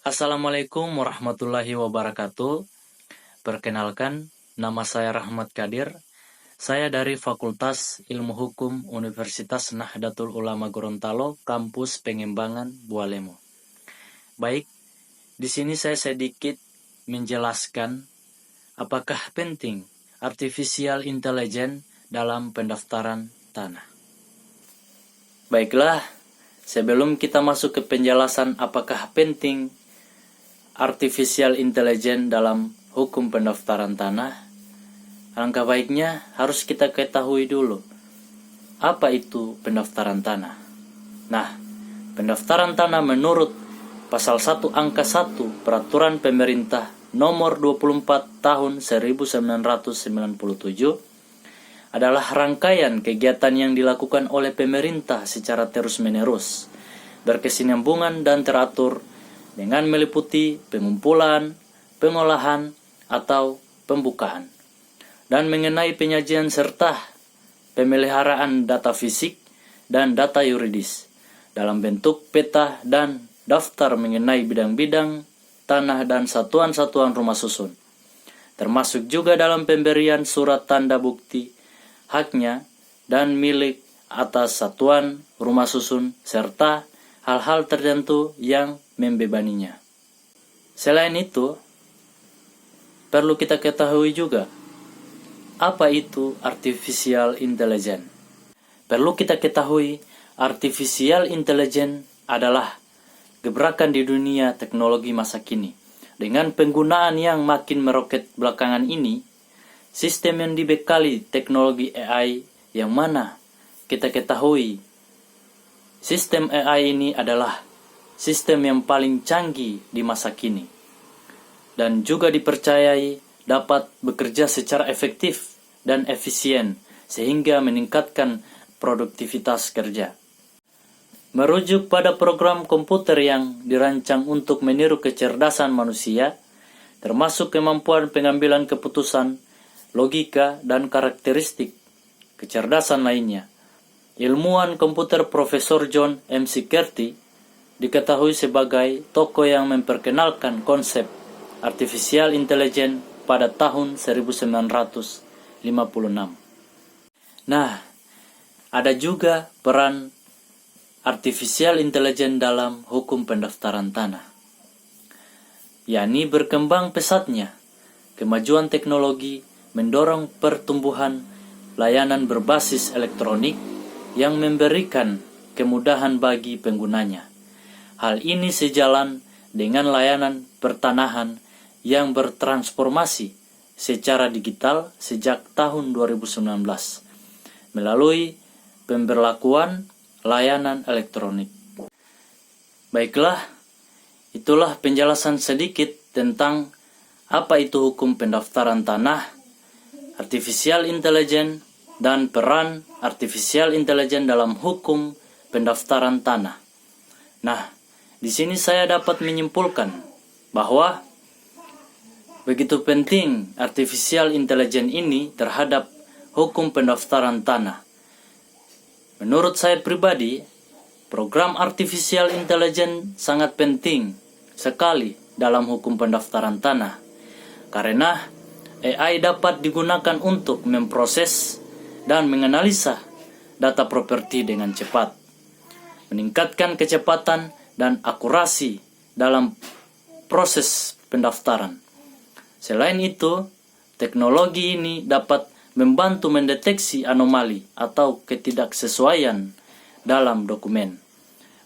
Assalamualaikum warahmatullahi wabarakatuh. Perkenalkan, nama saya Rahmat Kadir. Saya dari Fakultas Ilmu Hukum Universitas Nahdlatul Ulama Gorontalo, Kampus Pengembangan Bualemo. Baik, di sini saya sedikit menjelaskan apakah penting artificial intelligence dalam pendaftaran tanah. Baiklah, sebelum kita masuk ke penjelasan apakah penting artificial intelligence dalam hukum pendaftaran tanah, alangkah baiknya harus kita ketahui dulu apa itu pendaftaran tanah. Nah, pendaftaran tanah menurut pasal 1 angka 1 Peraturan Pemerintah nomor 24 tahun 1997 adalah rangkaian kegiatan yang dilakukan oleh pemerintah secara terus-menerus, berkesinambungan dan teratur dengan meliputi pengumpulan, pengolahan, atau pembukaan, dan mengenai penyajian serta pemeliharaan data fisik dan data yuridis dalam bentuk peta dan daftar mengenai bidang-bidang tanah dan satuan-satuan rumah susun, termasuk juga dalam pemberian surat tanda bukti haknya dan milik atas satuan rumah susun serta hal-hal tertentu yang membebaninya. Selain itu, perlu kita ketahui juga apa itu artificial intelligence. Perlu kita ketahui artificial intelligence adalah gebrakan di dunia teknologi masa kini. Dengan penggunaan yang makin meroket belakangan ini, sistem yang dibekali teknologi AI yang mana kita ketahui sistem AI ini adalah sistem yang paling canggih di masa kini dan juga dipercayai dapat bekerja secara efektif dan efisien sehingga meningkatkan produktivitas kerja. Merujuk pada program komputer yang dirancang untuk meniru kecerdasan manusia, termasuk kemampuan pengambilan keputusan, logika, dan karakteristik kecerdasan lainnya, ilmuwan komputer Profesor John McCarthy diketahui sebagai tokoh yang memperkenalkan konsep artificial intelligence pada tahun 1956. Nah, ada juga peran artificial intelligence dalam hukum pendaftaran tanah, yakni berkembang pesatnya kemajuan teknologi mendorong pertumbuhan layanan berbasis elektronik yang memberikan kemudahan bagi penggunanya. Hal ini sejalan dengan layanan pertanahan yang bertransformasi secara digital sejak tahun 2019 melalui pemberlakuan layanan elektronik. Baiklah, itulah penjelasan sedikit tentang apa itu hukum pendaftaran tanah, artificial intelligence, dan peran artificial intelligence dalam hukum pendaftaran tanah. Nah, di sini saya dapat menyimpulkan bahwa begitu penting artificial intelligence ini terhadap hukum pendaftaran tanah. Menurut saya pribadi, program artificial intelligence sangat penting sekali dalam hukum pendaftaran tanah, karena AI dapat digunakan untuk memproses dan menganalisa data properti dengan cepat, meningkatkan kecepatan dan akurasi dalam proses pendaftaran. Selain itu, teknologi ini dapat membantu mendeteksi anomali atau ketidaksesuaian dalam dokumen,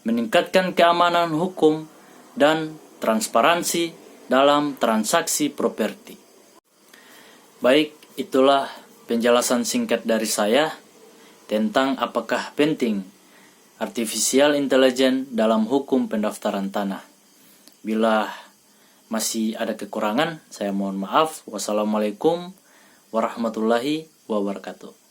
meningkatkan keamanan hukum dan transparansi dalam transaksi properti. Baik, itulah penjelasan singkat dari saya tentang apakah penting artificial intelligence dalam hukum pendaftaran tanah. Bila masih ada kekurangan, saya mohon maaf. Wassalamualaikum warahmatullahi wabarakatuh.